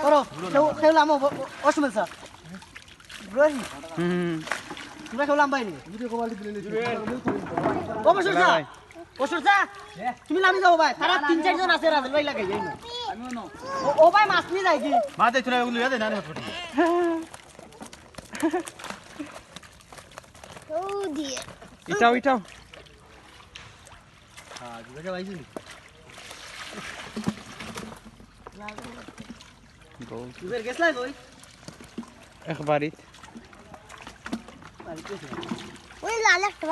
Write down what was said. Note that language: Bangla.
করো খেলাম অসমেন স্যার তোমরা খেলাম বাইরে অবসর স্যার অবসর স্যার তুমি নামি যাও ভাই তারা 3-4 জন আছে রাজেল ভাই লাগাই যাই না ও ভাই মাছ নিয়ে যায় কি মাছ তুই ওগুলো ইয়াদ না হটপটি ও দিয়ে ইটাও হ্যাঁ দুটো ভাইছি গোল তুই গেছলাই কই একবারই বাড়িতে ওই লাল একটা ভাই